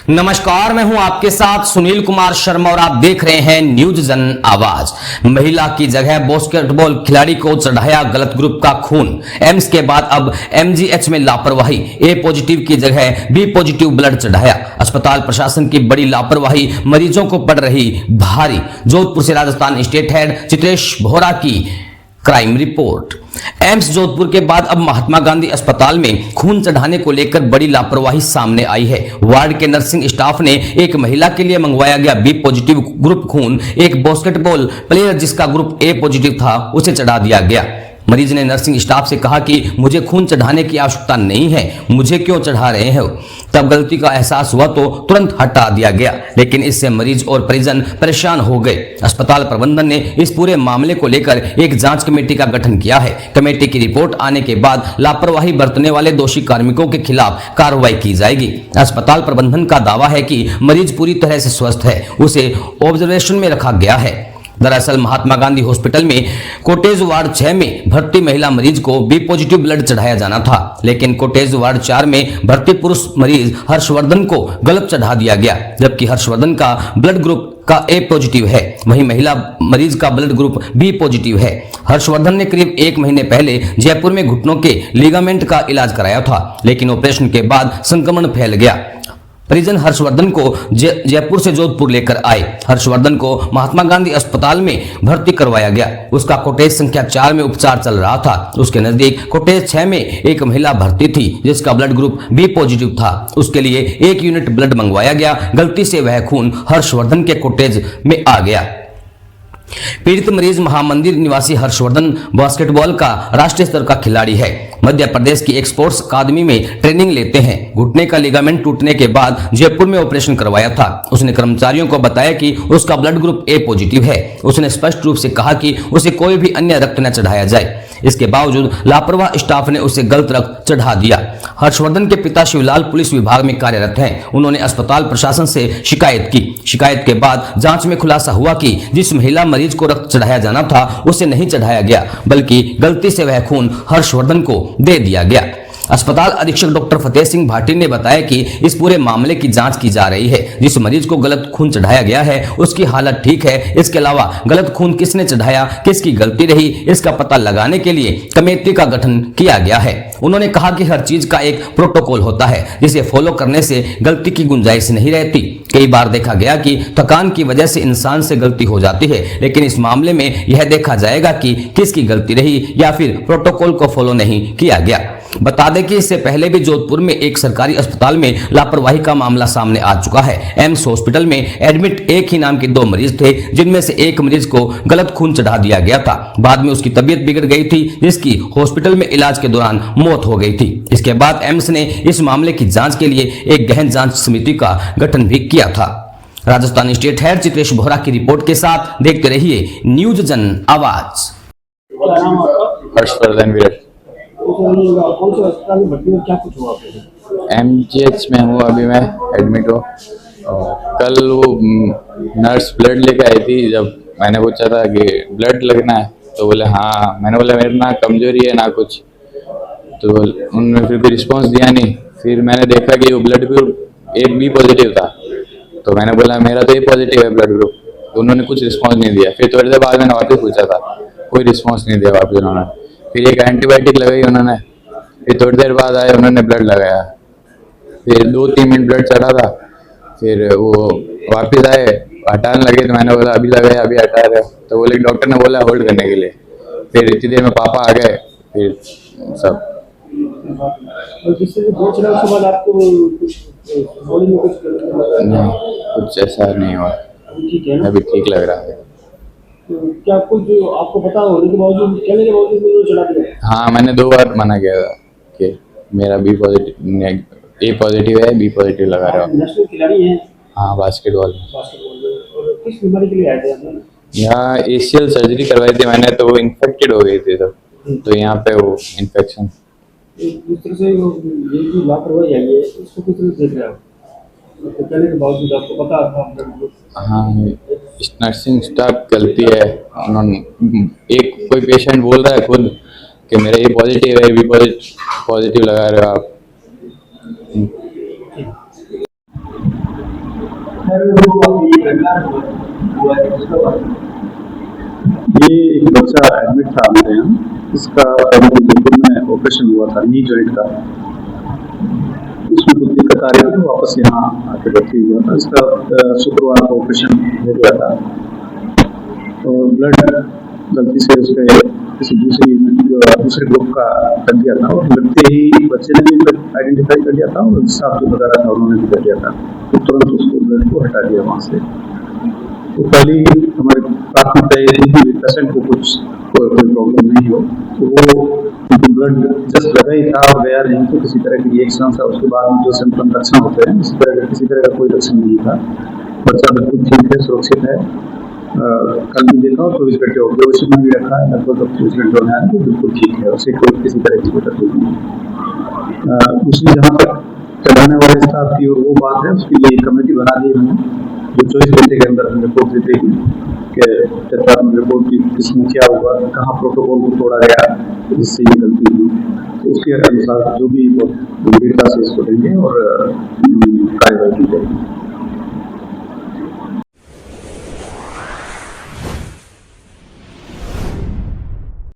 नमस्कार, मैं हूं आपके साथ सुनील कुमार शर्मा और आप देख रहे हैं न्यूज जन आवाज। महिला की जगह बास्केटबॉल खिलाड़ी को चढ़ाया गलत ग्रुप का खून। एम्स के बाद अब एमजीएच में लापरवाही, ए पॉजिटिव की जगह बी पॉजिटिव ब्लड चढ़ाया। अस्पताल प्रशासन की बड़ी लापरवाही मरीजों को पड़ रही भारी। जोधपुर से राजस्थान स्टेट हेड चित्रेश बोहरा की क्राइम रिपोर्ट। एम्स जोधपुर के बाद अब महात्मा गांधी अस्पताल में खून चढ़ाने को लेकर बड़ी लापरवाही सामने आई है। वार्ड के नर्सिंग स्टाफ ने एक महिला के लिए मंगवाया गया बी पॉजिटिव ग्रुप खून एक बास्केटबॉल प्लेयर जिसका ग्रुप ए पॉजिटिव था उसे चढ़ा दिया गया। मरीज ने नर्सिंग स्टाफ से कहा कि मुझे खून चढ़ाने की आवश्यकता नहीं है, मुझे क्यों चढ़ा रहे हो। तब गलती का एहसास हुआ तो तुरंत हटा दिया गया, लेकिन इससे मरीज और परिजन परेशान हो गए। अस्पताल प्रबंधन ने इस पूरे मामले को लेकर एक जांच कमेटी का गठन किया है। कमेटी की रिपोर्ट आने के बाद लापरवाही बरतने वाले दोषी कार्मिकों के खिलाफ कार्रवाई की जाएगी। अस्पताल प्रबंधन का दावा है कि मरीज पूरी तरह से स्वस्थ है, उसे ऑब्जर्वेशन में रखा गया है। दरअसल महात्मा गांधी हॉस्पिटल में कोटेज वार्ड 6 में भर्ती महिला मरीज को बी पॉजिटिव ब्लड चढ़ाया जाना था, लेकिन कोटेज वार्ड 4 में भर्ती पुरुष मरीज हर्षवर्धन को गलत चढ़ा दिया गया, जबकि हर्षवर्धन का ब्लड ग्रुप का ए पॉजिटिव है, वहीं महिला मरीज का ब्लड ग्रुप बी पॉजिटिव है। हर्षवर्धन ने करीब 1 महीने पहले जयपुर में घुटनों के लिगामेंट का इलाज कराया था, लेकिन ऑपरेशन के बाद संक्रमण फैल गया। परिजन हर्षवर्धन को जयपुर से जोधपुर लेकर आए। हर्षवर्धन को महात्मा गांधी अस्पताल में भर्ती करवाया गया। उसका कोटेज संख्या 4 में उपचार चल रहा था। उसके नजदीक कोटेज 6 में एक महिला भर्ती थी जिसका ब्लड ग्रुप बी पॉजिटिव था। उसके लिए 1 यूनिट ब्लड मंगवाया गया। गलती से वह खून हर्षवर्धन के कोटेज में आ गया। पीड़ित मरीज महामंदिर निवासी हर्षवर्धन बास्केटबॉल का राष्ट्रीय स्तर का खिलाड़ी है। मध्य प्रदेश की एक स्पोर्ट्स अकादमी में ट्रेनिंग लेते हैं। घुटने का लिगामेंट टूटने के बाद जयपुर में ऑपरेशन करवाया था। उसने कर्मचारियों को बताया कि उसका ब्लड ग्रुप ए पॉजिटिव है। उसने स्पष्ट रूप से कहा कि उसे कोई भी अन्य रक्त न चढ़ाया जाए। इसके बावजूद लापरवाह स्टाफ ने उसे गलत रक्त चढ़ा दिया। हर्षवर्धन के पिता शिवलाल पुलिस विभाग में कार्यरत हैं। उन्होंने अस्पताल प्रशासन से शिकायत की। शिकायत के बाद जांच में खुलासा हुआ कि जिस महिला मरीज को रक्त चढ़ाया जाना था उसे नहीं चढ़ाया गया, बल्कि गलती से वह खून हर्षवर्धन को दे दिया गया। अस्पताल अधीक्षक डॉक्टर फतेह सिंह भाटी ने बताया कि इस पूरे मामले की जांच की जा रही है। जिस मरीज को गलत खून चढ़ाया गया है उसकी हालत ठीक है। इसके अलावा गलत खून किसने चढ़ाया, किसकी गलती रही, इसका पता लगाने के लिए कमेटी का गठन किया गया है। उन्होंने कहा कि हर चीज का एक प्रोटोकॉल होता है जिसे फॉलो करने से गलती की गुंजाइश नहीं रहती। कई बार देखा गया कि थकान की वजह से इंसान से गलती हो जाती है, लेकिन इस मामले में यह देखा जाएगा कि किसकी गलती रही या फिर प्रोटोकॉल को फॉलो नहीं किया गया। बता दें कि इससे पहले भी जोधपुर में एक सरकारी अस्पताल में लापरवाही का मामला सामने आ चुका है। एम्स हॉस्पिटल में एडमिट एक ही नाम के 2 मरीज थे, जिनमें से एक मरीज को गलत खून चढ़ा दिया गया था। बाद में उसकी तबीयत बिगड़ गई थी, जिसकी हॉस्पिटल में इलाज के दौरान मौत हो गई थी। इसके बाद एम्स ने इस मामले की जांच के लिए एक गहन जांच समिति का गठन भी किया था। राजस्थान स्टेट हेड चित्रेश बोहरा की रिपोर्ट के साथ देखते रहिए न्यूज जन आवाज। हर्षवर्धन एमजीएच में हूँ, अभी मैं एडमिट हूँ। कल वो नर्स ब्लड लेके आई थी। जब मैंने पूछा था कि ब्लड लगना है तो बोले हाँ। मैंने बोला मेरे ना कमजोरी है ना कुछ, तो उन्होंने फिर कोई रिस्पॉन्स दिया नहीं। फिर मैंने देखा कि वो blood group A B positive था, तो मैंने बोला मेरा तो ए पॉजिटिव है ब्लड ग्रुप, तो उन्होंने कुछ रिस्पॉन्स नहीं दिया। फिर थोड़ी देर बाद मैंने वापस पूछा था, कोई रिस्पॉन्स नहीं दिया वापस उन्होंने। फिर एक एंटीबायोटिक लगाई उन्होंने। फिर थोड़ी देर बाद आए, उन्होंने ब्लड लगाया। फिर 2-3 मिनट ब्लड चढ़ा था। फिर वो वापस आए, हटाने लगे, तो मैंने बोला अभी लगाया, अभी हटा रहे, तो बोले डॉक्टर ने बोला होल्ड करने के लिए। फिर इतनी देर में पापा आ गए। फिर सब नहीं, कुछ ऐसा नहीं हुआ, अभी ठीक लग रहा है। क्या आपको जो आपको पता होने के बावजूद कहने के बावजूद भी चढ़ा दिया? हाँ, मैंने 2 बार मना किया था कि मेरा बी पॉजिटिव ए पॉजिटिव है, बी पॉजिटिव लगा रहा हूँ। नेशनल खिलाड़ी हैं? हाँ, बास्केटबॉल में। और किस बीमारी के लिए आए थे आप? यहाँ एसीएल सर्जरी करवाई थी मैंने, तो वो इन्फेक्टेड हो गई थी तो यहाँ पे वो इन्फेक्शन। इस तरह से ये जो लापरवाही आई है इसको किस तरह से देख रहे हो? कहने के बावजूद आपको पता था? हाँ, नर्सिंग स्टाफ गलती है। उन्होंने एक कोई पेशेंट बोल रहा है खुद कि मेरा ये पॉजिटिव है, बी पॉजिटिव लगा रहे हो आप। सर वो अपनी घटना हुआ है उसका बात ये एक बच्चा एडमिट था हमारे यहाँ, इसका पहले जयपुर में ऑपरेशन हुआ था नी जॉइंट का। उसमें कुछ दिक्कत आ रही थी तो वापस यहाँ आके भर्ती हुआ था। इसका शुक्रवार को ऑपरेशन हो गया था और ब्लड गलती से उसके किसी दूसरे ग्रुप का कर दिया था और लगते ही बच्चे ने भी आइडेंटिफाई कर लिया था और स्टाफ जो वगैरह था उन्होंने भी कर दिया था, तो तुरंत उसको ब्लड को हटा दिया वहाँ से। तो पहले हमारी प्राथमिकता ये थी कि पेशेंट को कोई प्रॉब्लम नहीं हो, तो वो ब्लड जस्ट लगा ही था और गया नहीं, तो किसी तरह की रिएक्शन था। उसके बाद में जो सिम्पटम लक्षण होते हैं किसी तरह का कोई लक्षण नहीं था। बच्चा बिल्कुल ठीक है, सुरक्षित है। कल भी देखा और 24 घंटे ऑब्जर्वेशन में भी रखा है, लगभग 24 घंटे होना है, तो बिल्कुल ठीक है, उसे कोई किसी तरह की कोई तकलीफ नहीं। दूसरी जहाँ तक चलाने वाले स्टाफ की और वो बात है, उसके लिए कमेटी बना दी हमने जो 24 घंटे के अंदर रिपोर्ट देते कि तत्काल रिपोर्ट की किसमें क्या हुआ, कहाँ प्रोटोकॉल को तोड़ा गया, जिससे ये गलती हुई, तो उसके अनुसार जो भी गंभीरता से इसको लेंगे और कार्रवाई की जाएगी।